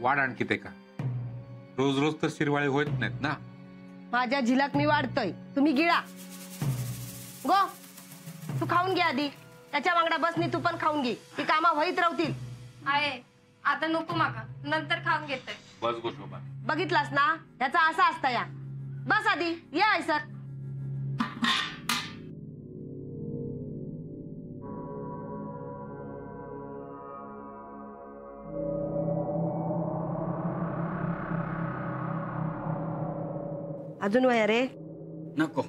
वाढ आणखी ते का रोज रोज तर शिरवाळे होत नाहीत ना. माझ्या झिलकनी वाढतोय, तुम्ही गिळा. गो तू खाऊन घे आधी, त्याच्या वांगडा बसनी तू पण खाऊन घे, ती कामा होईत राहतील. आहे आता नको माका, नंतर खाऊन घेतोय. बस गो शोभा. बघितलास ना त्याचा असा असता या. बस आधी ये आहे सर. अजून वया रे. नको.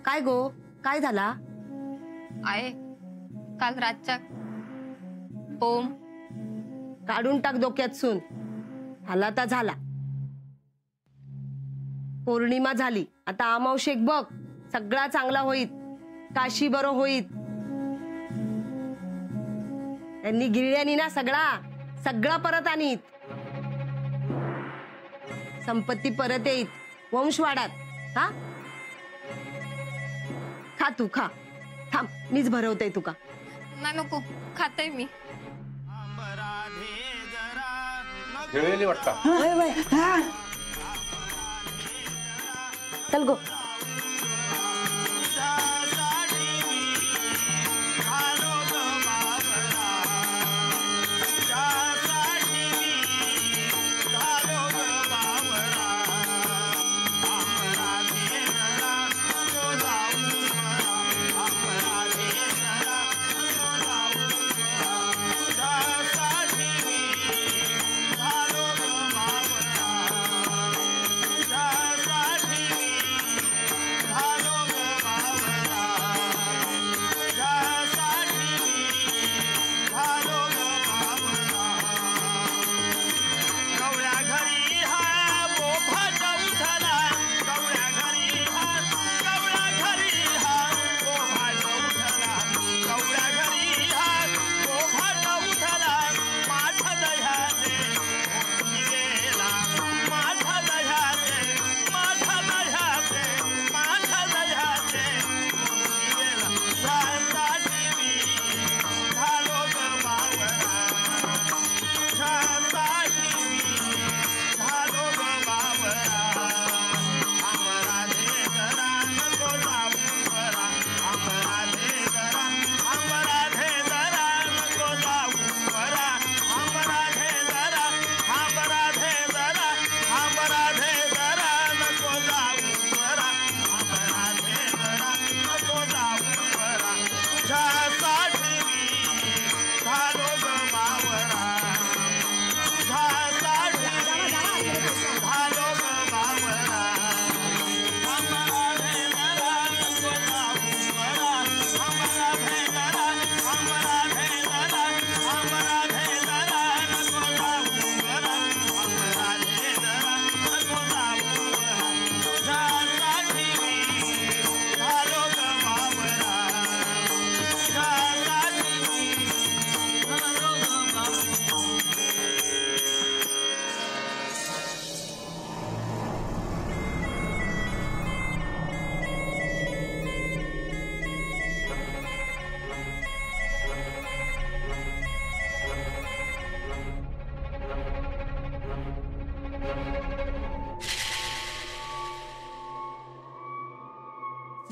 काय गो काय झाला? आहे काल रातच्या ओम काढून टाक डोक्यात सून. झाला तर झाला. पौर्णिमा झाली आता अमावशेक बघ, सगळा चांगला होईत. काशी बरो होईत. त्यांनी गिळल्यानी ना सगळा परत आणीत. संपत्ती परत येईत, वंश वाढात. हा खा तू खा. थांब मीच भरवते तुका. नाही नको, खाते मी. खेळलेली वाटतं. चल गो.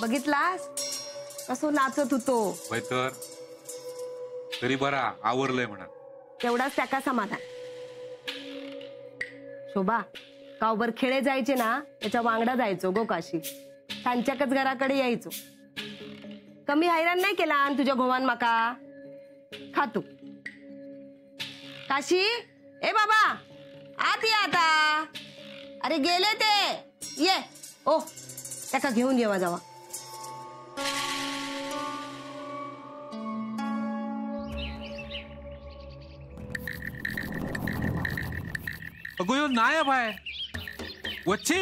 बघितलास कसो नाचत होतो. तर तरी बरा आवरलंय म्हणा. तेवढाच त्याका समाधान. शोभा गावभर खेळे जायचे ना त्याच्या वांगडा जायचो गो काशी. त्यांच्याकच घराकडे यायचो. कमी हैराण नाही केला तुझ्या घोवान माका. खातो काशी. ए बाबा आत ये आता. अरे गेले ते. ये ओ त्याका घेऊन येवा जावा. अगो यो नाही बाय. वच्छे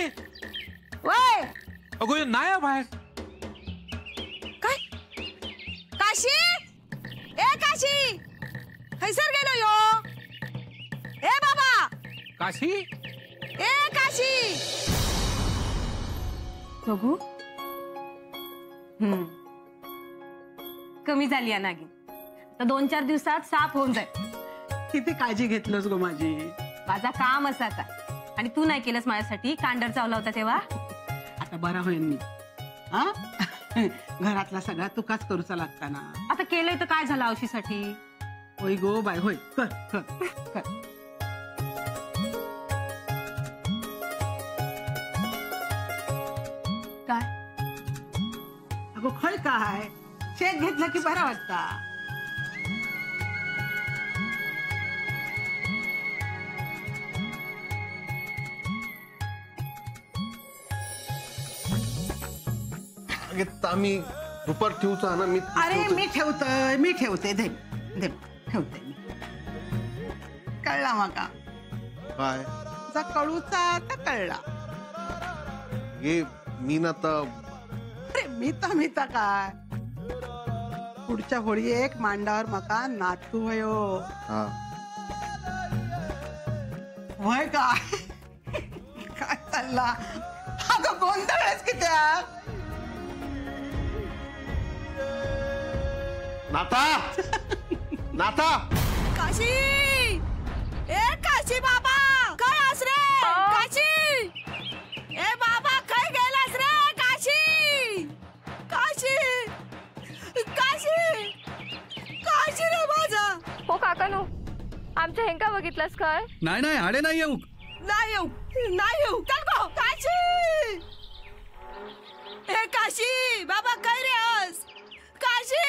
वय अगो ह्यो नाही आहे बाहेर. काय काशी ए काशी खैसर गेलो यो ए बाबा काशी ए काशी बघू कमी झाली आहे नागिन तर 2-4 दिवसात साफ होऊन जाईल. किती काळजी घेतलंस गो माझी. माझा काम असा का आणि तू नाही केलंस माझ्यासाठी कांडर चावला होता तेव्हा. आता बरा होईल मी. हा घरातला सगळा तुकाच करूचा लागता ना. आता केलंय तर काय झालं औशीसाठी. होय गो बाय होय कर कर कर. काय अगो खय काय शेत घेतलं की बरा वाटता. आम्ही दुपार ठेवचा ना. मी अरे मी ठेवते दे दे ठेवते मी. कळला माका काय जा कळूचा तर कळला. हे मी ना आता अरे मिता काय पुढच्या होळी एक मांडावर मका नातू वयो. हा वय काय काय चालला अगं गोंधळच किती. नाता नाता काशी ए काशी बाबा काय आस रे काशी ए बाबा काय गेलास रे काशी काशी काशी काशी रे माझा. हो काकानू आमच्या हेंका बघितलास काय. नाही नाही आडे नाही येऊ. नाही येऊ चल गो काशी ए काशी बाबा काय रे आज काशी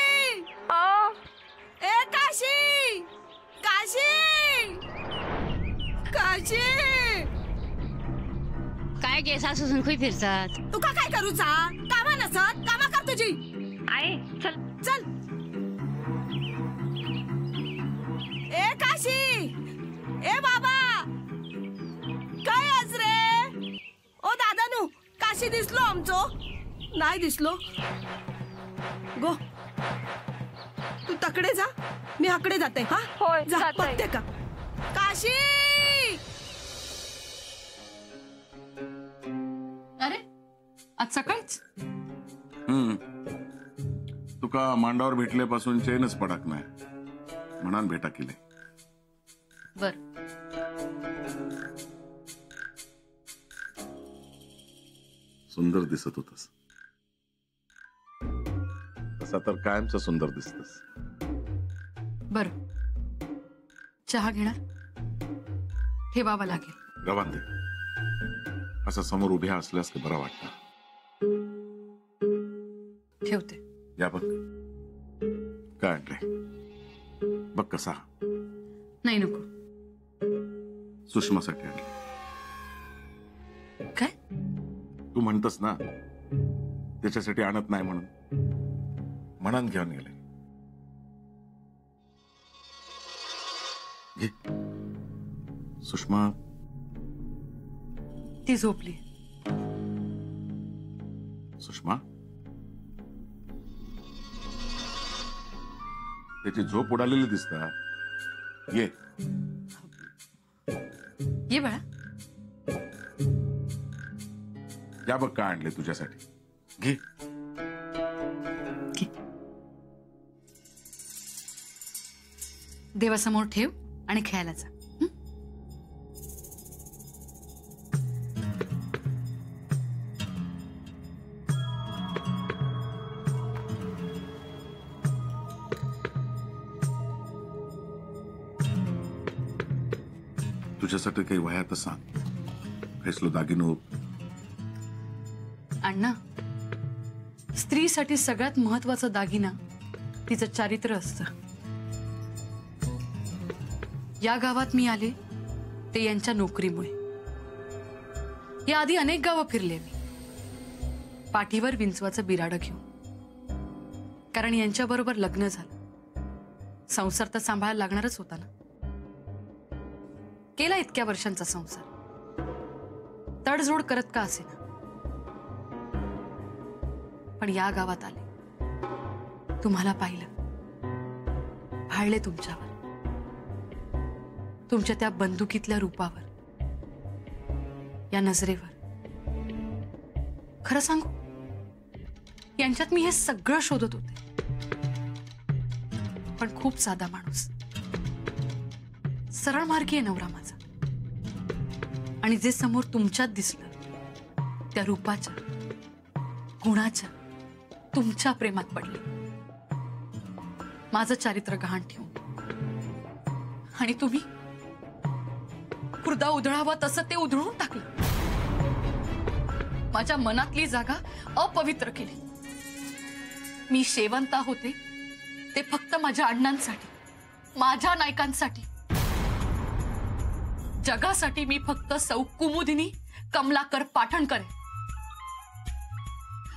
ए काशी काशी काशी काय गे सासू सुन खुई फिरतात. तुका काय करूचा कामा नसत कामा कर तुझी. आई चल चल ए काशी ए बाबा काय आज रे. ओ दादानू काशी दिसलो आमचो नाही दिसलो. गो तू तकडे जा मी हाकडे जाते. हा होय, जा जाते. बघते का काशी. अरे आज सकाळीच तुका मांडावर भेटल्यापासून चैनच पडाक नाही म्हणान भेटा केले. बर सुंदर दिसत होतस. तसा तर कायमचा सुंदर दिसतस. बर चहा घेणार ठेवावा लागेल. गवान दे असं समोर उभ्या असल्यास बरा वाटतं. ठेवते. या बघ काय आणलंय बघ कसा. नाही नको. सुषमासाठी आणले. काय तू म्हणतस ना त्याच्यासाठी आणत नाही म्हणून म्हणान घेऊन गेले. घे. सुषमा ती झोपली. सुषमा त्याची झोप उडालेली दिसता. ये ये बाळा. या बघ काय आणले तुझ्यासाठी. घे. देवासमोर ठेव आणि खेळायला जा. तुझ्यासाठी काही वयात सांग. फैसलो दागिनो. अण्णा स्त्रीसाठी सगळ्यात महत्वाचा दागिना तिचं चारित्र्य असतं. या गावात मी आले ते यांच्या नोकरीमुळे. या आधी अनेक गावं फिरले मी पाठीवर विंचवाचं बिराडं घेऊन. कारण यांच्या बरोबर लग्न झालं. संसार तर सांभाळायला लागणारच होता ना. केला इतक्या वर्षांचा संसार. तडजोड करत का असेना, पण या गावात आले, तुम्हाला पाहिलं, भाळले तुमच्यावर, तुमच्या त्या बंदुकीतल्या रूपावर, या नजरेवर. खरं सांगू, यांच्यात मी हे सगळं शोधत होते, पण खूप साधा माणूस, सरळ मार्गी आहे नवरा माझा. आणि जे समोर तुमच्यात दिसलं, त्या रूपाच्या, गुणाच्या, तुमच्या प्रेमात पडले. माझं चारित्र्य गहाण ठेवून. आणि तुम्ही हृदय उधळावं तसं ते उधळून टाकलं. माझ्या मनातली जागा अपवित्र केली. मी शेवंता होते ते फक्त माझ्या अण्णांसाठी, माझ्या नायकांसाठी. जगासाठी मी फक्त सौ कुमुदिनी कमलाकर पाठणकर आहे.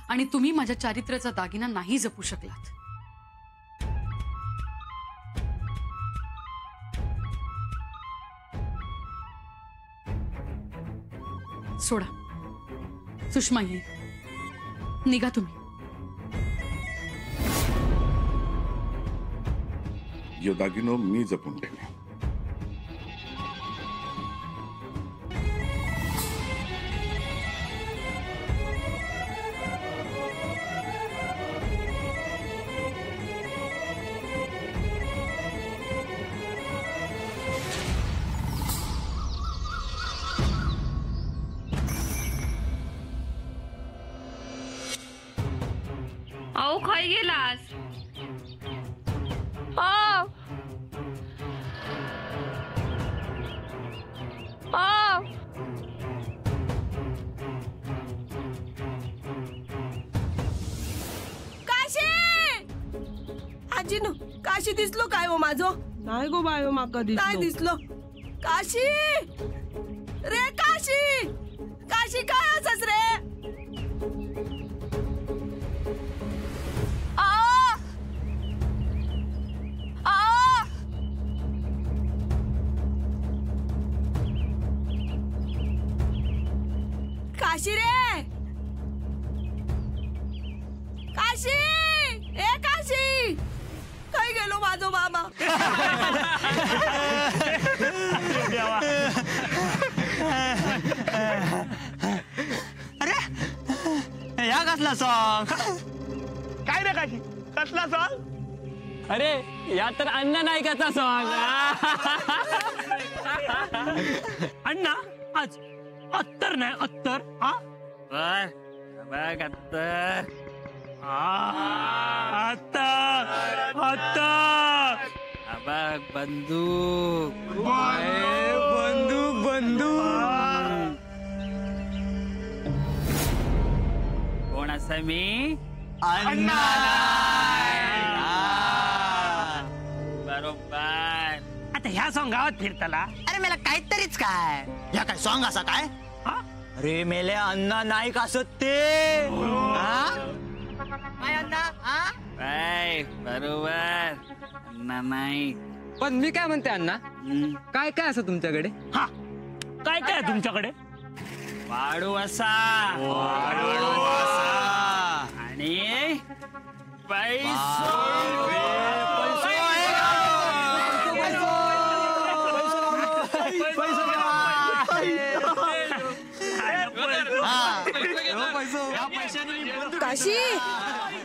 आणि तुम्ही माझ्या चारित्र्याचा दागिना नाही जपू शकलात. सोडा, सुषमा ये, निघा तुम्ही. यो दागिनो मी जपून ठेवले. अहो खय गेलास? काशी, आजीनो, काशी दिसलो काय हो माझो? नाही गो बायो माका काय दिसलो? काशी रे, काशी, काशी काय असस रे? काशी रे, काशी, ए काशी, काय गेलो माझो मामा? अरे या कसला सॉंग? काय रे काशी, कसला सॉंग? अरे या तर अण्णा नायकाचा सॉंग. अण्णा आज अत्तर नाही, अत्तर. हा बघ अत्तर, अत्तर, अत्तर. बघ बंदूक, बंदूक, बंदूक. कोण असं मी? अण्णा. बरोबर. आता ह्या सॉंग गावात फिरताला. अरे मला काहीतरीच काय, या काय सॉंग असा काय? अरे मेले अण्णा नाईक असत ते. बरोबर, अण्णा नाईक. पण मी काय म्हणते अण्णा, काय काय असं तुमच्याकडे? हा, काय काय तुमच्याकडे? वाढू असा, आणि काशी,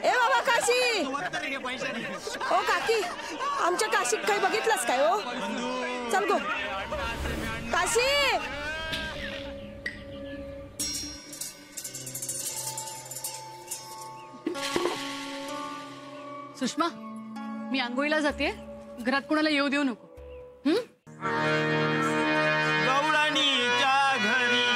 ए बाबा काशी, ओ काकी, आमच्या काशीत काही बघितलंस काय हो? चल गो काशी. सुषमा, मी आंघोळीला जाते, घरात कोणाला येऊ देऊ नको. गवळणीच्या घरी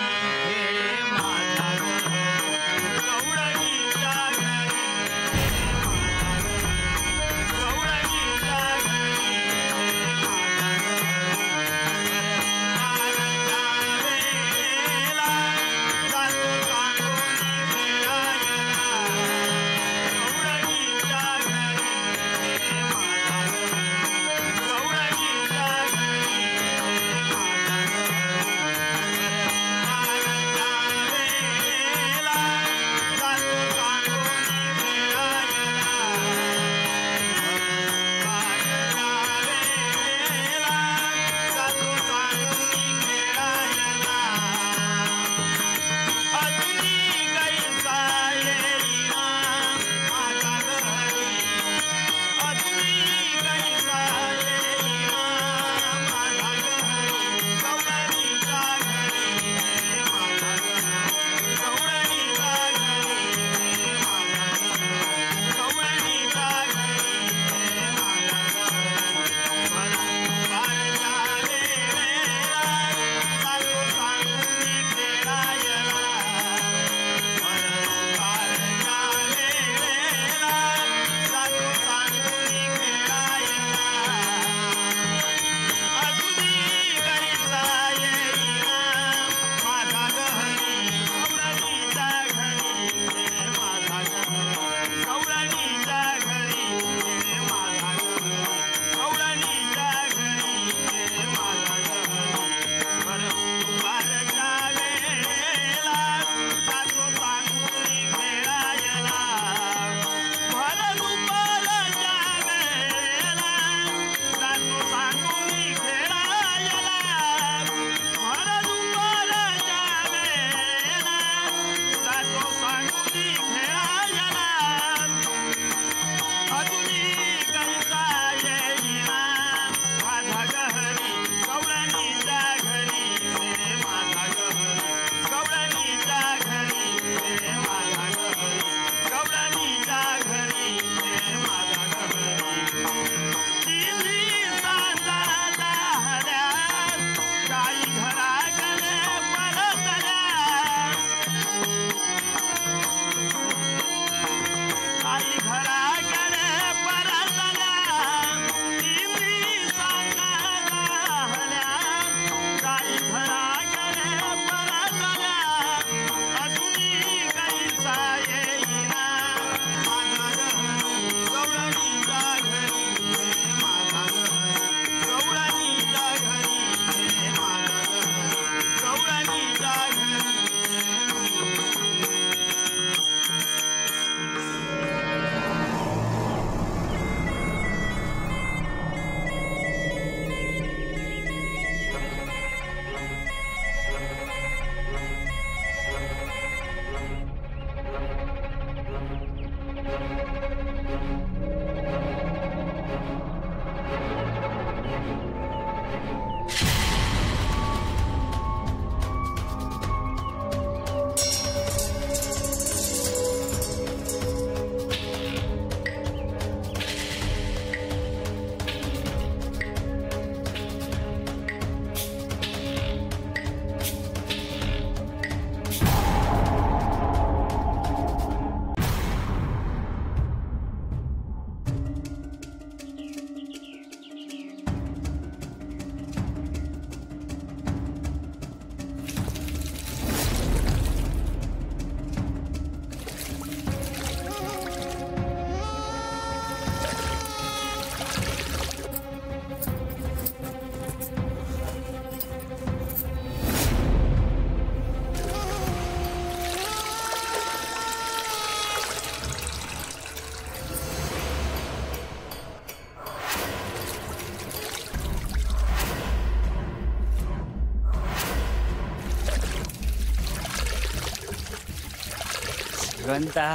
गंता